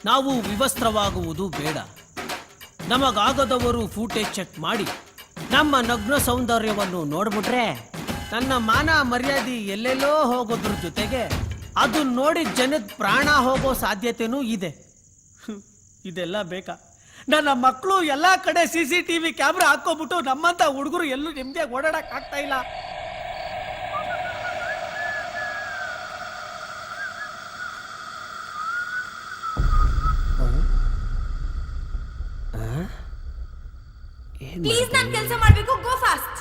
ನಾವು ವಿವಸ್ತ್ರವಾಗುವುದು ಬೇಡ. ನಮಗಾಗದವರು footage check ಮಾಡಿ ನಮ್ಮ ನಗ್ನ ಸೌಂದರ್ಯವನ್ನು ನೋಡ್ಬಿಟ್ರೆ ನನ್ನ ಮಾನ ಮರ್ಯಾದೆ ಎಲ್ಲೆಲ್ಲೋ ಹೋಗೋದ್ರ ಜೊತೆಗೆ ಅದು ನೋಡಿ ಜನದ ಪ್ರಾಣ ಹೋಗೋ ಸಾಧ್ಯತೆನೂ ಇದೆ. ಇದೆಲ್ಲ ಬೇಕಾ? ನನ್ನ ಮಕ್ಕಳು ಎಲ್ಲ ಕಡೆ CCTV ಕ್ಯಾಮ್ರಾ ಹಾಕೋಬಿಟ್ಟು ನಮ್ಮಂತ ಹುಡುಗರು ಎಲ್ಲೂ ನೆಮ್ಮದಿಯಾಗಿ ಓಡಾಡಕ್ ಆಗ್ತಾ ಇಲ್ಲ. ಪ್ಲೀಸ್ ನಾನು ಕೆಲಸ ಮಾಡಬೇಕು. ಗೋ ಫಾಸ್ಟ್.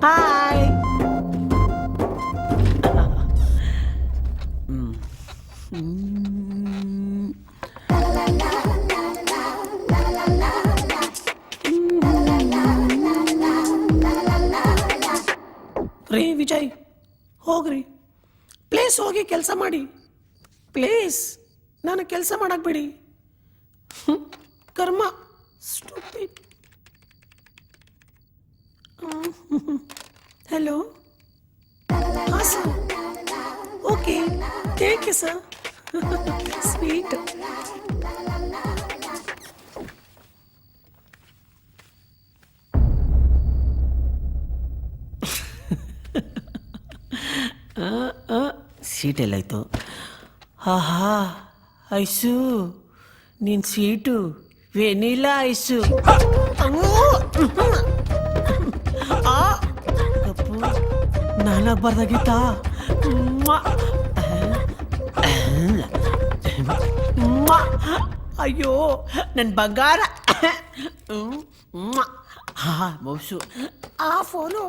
ಹಾಯ್. ರೀ ವಿಜಯ್, ಹೋಗ್ರಿ ಪ್ಲೇಸ್, ಹೋಗಿ ಕೆಲಸ ಮಾಡಿ ಪ್ಲೇಸ್. ನಾನು ಕೆಲಸ ಮಾಡಕ್ ಬಿಡಿ. ಕರ್ಮ. ಸ್ಟೂಪಿಡ್. ಹಲೋ. ಹಾಂ sir. Okay, thank you sir. Sweet. Seat ಎಲ್ಲಾಯ್ತು? ಆಹಾ, ಐಸು ನಿನ್ನ ಸೀಟು ವೆನಿಲಾ ಐಸು. ಅಪ್ಪು, ನಾನಾಗಬಾರ್ದಾಗಿತ್ತ? ಅಯ್ಯೋ ನನ್ನ ಬಂಗಾರ. ಹಾ ಮೌಸು, ಆ ಫೋನು.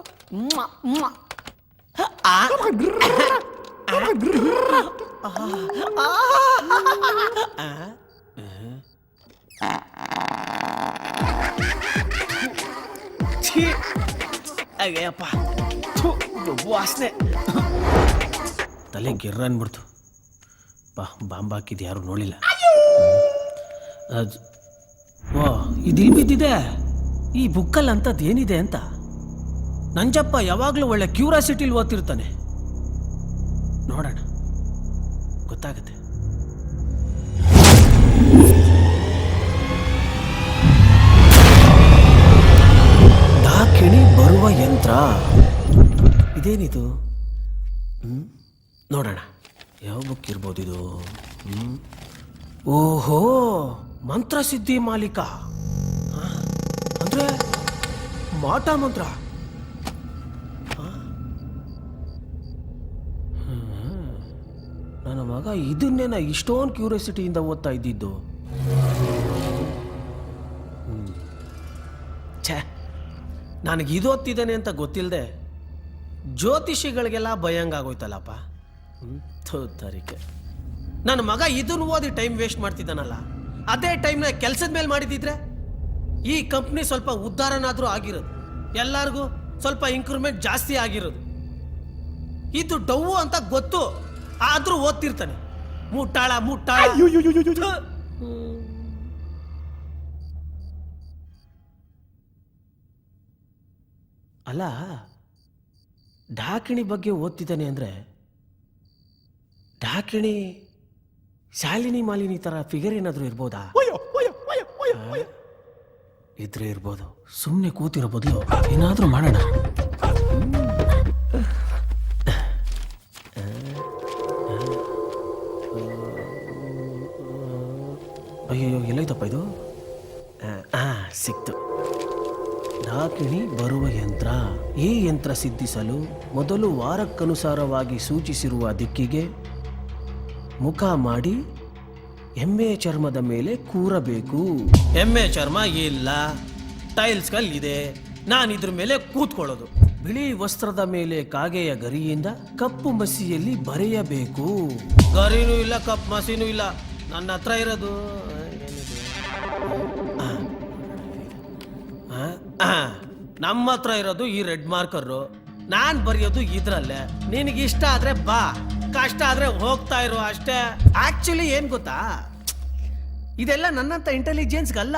ಅಯ್ಯಪ್ಪ, ವಾಸನೆ ತಲೆ ಗಿರ್ರ ಅನ್ಬಿಡ್ತು. ಬಾಂಬ್ ಹಾಕಿದ್ದು ಯಾರು ನೋಡಿಲ್ಲ. ಓ, ಇದಿಲ್ ಬಿದ್ದಿದೆ. ಈ ಬುಕ್ಕಲ್ಲಿ ಅಂಥದ್ದು ಏನಿದೆ ಅಂತ ನಂಜಪ್ಪ ಯಾವಾಗಲೂ ಒಳ್ಳೆ ಕ್ಯೂರಿಯಾಸಿಟಿಲಿ ಓದ್ತಿರ್ತಾನೆ. ನೋಡೋಣ, ಗೊತ್ತಾಗುತ್ತೆ. ಡಾಕಿಣಿ ಬರುವ ಯಂತ್ರ ಇದೇನಿದು? ನೋಡೋಣ ಯಾವ ಬುಕ್ ಇರ್ಬೋದು ಇದು. ಓಹೋ, ಮಂತ್ರಸಿದ್ಧಿ ಮಾಲೀಕ ಅಂದ್ರೆ ಮಾಟ ಮಂತ್ರ. ನನ್ನ ಮಗ ಇದನ್ನೇನ ಇಷ್ಟೊಂದು ಕ್ಯೂರಿಯಾಸಿಟಿಯಿಂದ ಓದ್ತಾ ಇದ್ದಿದ್ದು. ಛೇ, ನನಗೆ ಇದು ಓದ್ತಿದ್ದೇನೆ ಅಂತ ಗೊತ್ತಿಲ್ಲದೆ ಜ್ಯೋತಿಷಿಗಳಿಗೆಲ್ಲ ಭಯಂಗಾಗೋಯ್ತಲ್ಲಪ್ಪ. ತೋರಿಕೆ, ನನ್ನ ಮಗ ಇದನ್ನು ಓದಿ ಟೈಮ್ ವೇಸ್ಟ್ ಮಾಡ್ತಿದ್ದಾನಲ್ಲ, ಅದೇ ಟೈಮ್ನ ಕೆಲಸದ ಮೇಲೆ ಮಾಡಿದಿದ್ರೆ ಈ ಕಂಪ್ನಿ ಸ್ವಲ್ಪ ಉದ್ಧಾರನಾದರೂ ಆಗಿರೋದು, ಎಲ್ಲರಿಗೂ ಸ್ವಲ್ಪ ಇಂಕ್ರೂವ್ಮೆಂಟ್ ಜಾಸ್ತಿ ಆಗಿರೋದು. ಇದು ಡವ್ವು ಅಂತ ಗೊತ್ತು, ಆದ್ರೂ ಓದ್ತಿರ್ತಾನೆ. ಮುಟ್ಟಾಳ ಮುಟ್ಟಾಳ. ಅಲ್ಲ, ಡಾಕಿಣಿ ಬಗ್ಗೆ ಓದ್ತಿದ್ದಾನೆ ಅಂದ್ರೆ ಡಾಕಿಣಿ ಶಾಲಿನಿ ಮಾಲಿನಿ ತರ ಫಿಗರ್ ಏನಾದರೂ ಇರ್ಬೋದಾ? ಇದ್ರೆ ಇರ್ಬೋದು. ಸುಮ್ಮನೆ ಕೂತಿರೋ ಬದಲು ಏನಾದರೂ ಮಾಡೋಣ. ಅಯ್ಯೋ, ಎಲ್ಲೈತಪ್ಪ ಇದು? ಸಿಕ್ತು. ಡಾಕಿಣಿ ಬರುವ ಯಂತ್ರ. ಈ ಯಂತ್ರ ಸಿದ್ಧಿಸಲು ಮೊದಲು ವಾರಕ್ಕನುಸಾರವಾಗಿ ಸೂಚಿಸಿರುವ ದಿಕ್ಕಿಗೆ ಮುಖ ಮಾಡಿ ಎಮ್ಮೆ ಚರ್ಮದ ಮೇಲೆ ಕೂರಬೇಕು. ಎಮ್ಮೆ ಚರ್ಮ ಇಲ್ಲ, ಟೈಲ್ಸ್ ಕಲ್ಲಿದೆ, ನಾನಿದ್ರ ಮೇಲೆ ಕೂತ್ಕೊಳ್ಳೋದು. ಬಿಳಿ ವಸ್ತ್ರದ ಮೇಲೆ ಕಾಗೆಯ ಗರಿಯಿಂದ ಕಪ್ಪು ಮಸಿಯಲ್ಲಿ ಬರೆಯಬೇಕು. ಗರಿನೂ ಇಲ್ಲ, ಕಪ್ಪು ಮಸಿನೂ ಇಲ್ಲ, ನನ್ನ ಹತ್ರ ಇರೋದು ನಮ್ಮ ಹತ್ರ ಇರೋದು ಈ ರೆಡ್ ಮಾರ್ಕರು. ನಾನ್ ಬರೆಯೋದು ಇದ್ರಲ್ಲೇ. ನಿನಗೆ ಇಷ್ಟ ಆದ್ರೆ ಬಾ, ಕಷ್ಟ ಆದ್ರೆ ಹೋಗ್ತಾ ಇರೋ ಅಷ್ಟೇ. ಆಕ್ಚುಲಿ ಏನ್ ಗೊತ್ತಾ, ಇದೆಲ್ಲ ನನ್ನಂತ ಇಂಟೆಲಿಜೆನ್ಸ್ಗಲ್ಲ,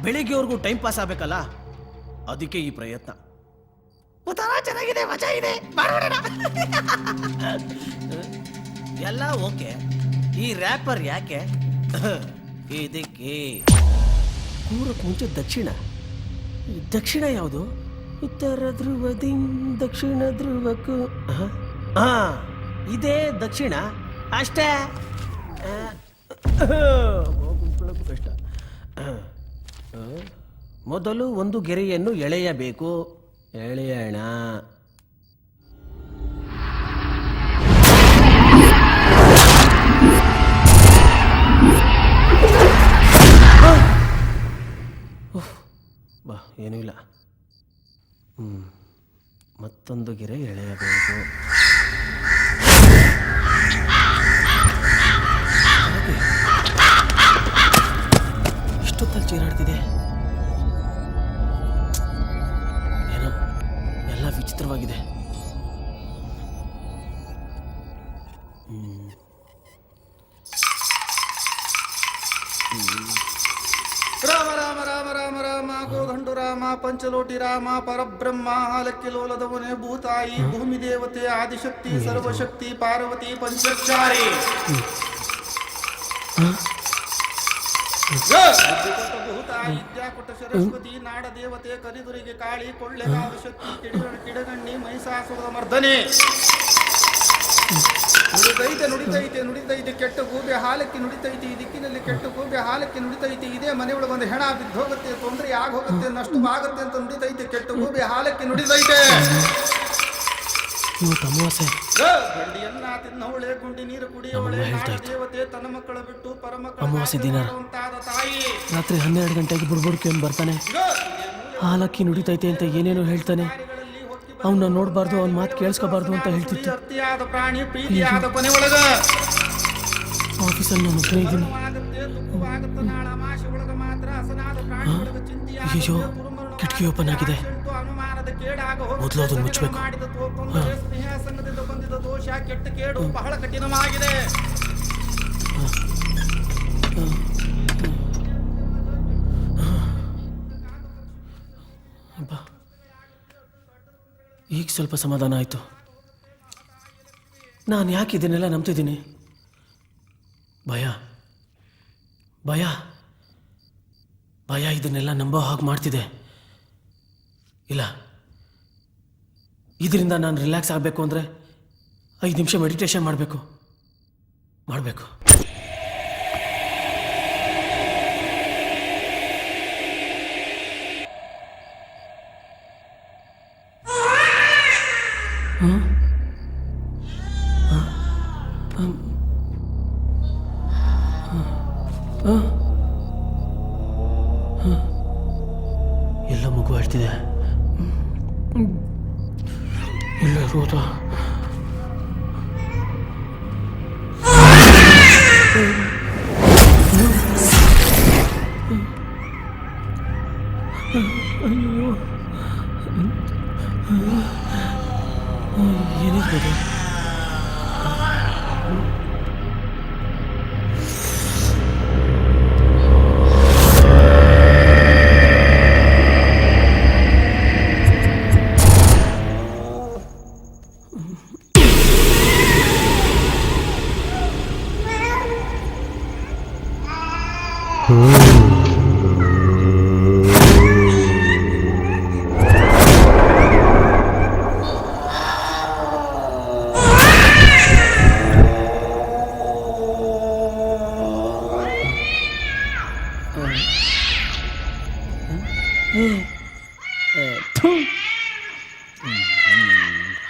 ಬೆಳಿಗ್ಗೆವರೆಗೂ ಟೈಮ್ ಪಾಸ್ ಆಗ್ಬೇಕಲ್ಲ, ಅದಕ್ಕೆ ಈ ಪ್ರಯತ್ನ. ಒಂಥರ ಚೆನ್ನಾಗಿದೆ, ಮಜಾ ಇದೆ, ಮಾಡ್ಬಿಡೋಣ. ಎಲ್ಲ ಓಕೆ, ಈ ರ್ಯಾಪರ್ ಯಾಕೆ? ಇದಕ್ಕೆ ಕೂರಕ್ಕೆ ಮುಂಚೆ ದಕ್ಷಿಣ ಯಾವುದು? ಉತ್ತರ ಧ್ರುವದಿಂದ ದಕ್ಷಿಣ ಧ್ರುವಕ್ಕೂ. ಹಾ, ಇದೇ ದಕ್ಷಿಣ ಅಷ್ಟೇ. ಕಷ್ಟ. ಮೊದಲು ಒಂದು ಗೆರೆಯನ್ನು ಎಳೆಯಬೇಕು. ಎಳೆಯೋಣ. ಬಾ, ಏನೂ ಇಲ್ಲ. ಮತ್ತೊಂದು ಗೆರೆ ಎಳೆಯಬೇಕು. ಇಷ್ಟೊತ್ತಲ್ಲಿ ಚೀರಾಡ್ತಿದೆ. ಏನೋ ಎಲ್ಲ ವಿಚಿತ್ರವಾಗಿದೆ. ರಾಮ ರಾಮ ರಾಮ ರಾಮ ರಾಮ ಗೋಗಂಡು ರಾಮ ಪಂಚಲೋಟಿ ರಾಮ ಪರಬ್ರಹ್ಮ ಹಾಲಕ್ಕಿ ಲೋಲದವನೇ ಭೂತಾಯಿ ಭೂಮಿ ದೇವತೆ ಆದಿಶಕ್ತಿ ಸರ್ವಶಕ್ತಿ ಪಾರ್ವತಿ ಪಂಚಾಕ್ಷಾರಿ ಭೂತಾಯಿ ವಿದ್ಯಾಕುಟ ಸರಸ್ವತಿ ನಾಡ ದೇವತೆ ಕರಿದುರಿಗೆ ಕಾಳಿ ಕೊಳ್ಳೆಗಾದ ಶಕ್ತಿ ಕಿಡಗಣ್ಣಿ ಮಹಿಷಾಸುರದ ಮರ್ದನೆ. ನುಡಿತೈತೆ ಕೆಟ್ಟ ಗೂಬೆ ಹಾಲಕ್ಕೆ ನುಡಿತೈತಿ. ಈ ದಿಕ್ಕಿನಲ್ಲಿ ಕೆಟ್ಟ ಗೂಬೆ ಹಾಲಕ್ಕೆ ನುಡಿತೈತಿ. ಇದೇ ಮನೆಯೊಳಗೆ ಒಂದು ಹೆಣ ಬಿದ್ದೋಗುತ್ತೆ, ತೊಂದರೆ ಆಗೋಗುತ್ತೆ, ನಷ್ಟವಾಗುತ್ತೆ ಅಂತ ನುಡಿತೈತೆ. ಕೆಟ್ಟ ಗೂಬೆ ಹಾಲಕ್ಕೆ ನುಡಿತೈತೆ. ಗಂಡಿಯನ್ನ ತಿನ್ನವಳೆ, ಗುಂಡಿ ನೀರು ಕುಡಿಯವಳೆ, ನಾಡ ದೇವತೆ ತನ್ನ ಮಕ್ಕಳ ಬಿಟ್ಟು ಪರಮಕ್ಕಳಾದ ತಾಯಿ. ರಾತ್ರಿ 12 ಗಂಟೆಗೆ ಬುಡ್ಬುಡ್ಕೆ ಬರ್ತಾನೆ. ಹಾಲಕ್ಕಿ ನುಡಿತೈತೆ ಅಂತ ಏನೇನೋ ಹೇಳ್ತಾನೆ. ಅವನ್ನ ನೋಡಬಾರ್ದು, ಅವನ ಮಾತು ಕೇಳಿಸ್ಕೋಬಾರ್ದು ಅಂತ ಹೇಳ್ತಿತ್ತು. ಪ್ರಾಣಿ ಪ್ರೀತಿಯಾದ ಕೊನೆಯೊಳಗ ಆಫೀಸಲ್ಲಿ ನಾನು ಒಬ್ಬನೇ ಇದ್ದೀನಿ. ಅಯ್ಯೋ, ಕಿಟಕಿ ಓಪನ್ ಆಗಿದೆ. ಮೊದಲು ಅದನ್ನು ಮುಚ್ಚಬೇಕು. ಬಂದಿದ ದೋಷ ಕೆಟ್ಟ ಕೇಡು ಬಹಳ ಕಠಿಣವಾಗಿದೆ. ಈಗ ಸ್ವಲ್ಪ ಸಮಾಧಾನ ಆಯಿತು. ನಾನು ಯಾಕೆ ಇದನ್ನೆಲ್ಲ ನಂಬ್ತಿದ್ದೀನಿ? ಭಯ ಭಯ ಭಯ ಇದನ್ನೆಲ್ಲ ನಂಬೋ ಹಾಗೆ ಮಾಡ್ತಿದೆ. ಇಲ್ಲ, ಇದರಿಂದ ನಾನು ರಿಲ್ಯಾಕ್ಸ್ ಆಗಬೇಕು ಅಂದರೆ 5 ನಿಮಿಷ ಮೆಡಿಟೇಷನ್ ಮಾಡಬೇಕು. ಎಲ್ಲ ಮಗು ಆಡ್ತಿದೆ. ಇಲ್ಲ ರೋದ. ಅಯ್ಯೋ, ಏನಿರ್ಬೋದು?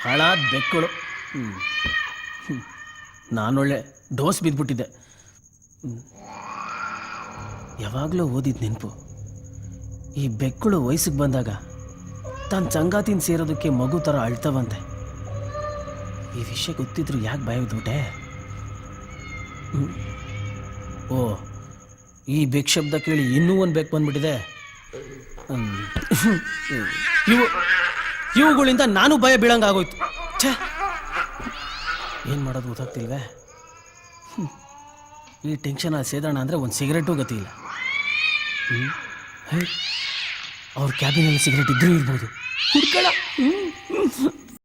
ಹಾಳಾದ ಬೆಕ್ಕಳು. ನಾನೊಳ್ಳೆ ಡೋಸ್ ಬಿದ್ದುಬಿಟ್ಟಿದ್ದೆ. ಯಾವಾಗಲೂ ಓದಿದ ನೆನಪು, ಈ ಬೆಕ್ಕಳು ವಯಸ್ಸಿಗೆ ಬಂದಾಗ ತನ್ನ ಸಂಗಾತಿನ ಸೇರೋದಕ್ಕೆ ಮಗು ಥರ ಅಳ್ತವಂತೆ. ಈ ವಿಷಯ ಗೊತ್ತಿದ್ರು ಯಾಕೆ ಭಯ ಬಿದ್ದುಬಿಟ್ಟೆ? ಓ, ಈ ಬೆಕ್ ಶಬ್ದ ಕೇಳಿ ಇನ್ನೂ ಒಂದು ಬೆಕ್ ಬಂದ್ಬಿಟ್ಟಿದೆ. ಇವುಗಳಿಂದ ನಾನು ಭಯ ಬೀಳಂಗಾಗೋಯ್ತು. ಛೇ, ಏನು ಮಾಡೋದು ಗೊತ್ತಾಗ್ತಿಲ್ವೇ? ಈ ಟೆನ್ಷನ್ ಸೇದೋಣ ಅಂದರೆ ಒಂದು ಸಿಗರೇಟು ಗತಿ ಇಲ್ಲ. ಅವ್ರ ಕ್ಯಾಬಿನಲ್ಲಿ ಸಿಗರೇಟ್ ಇದ್ರೂ ಇರ್ಬೋದು. ಹುಡ್ಕಳ.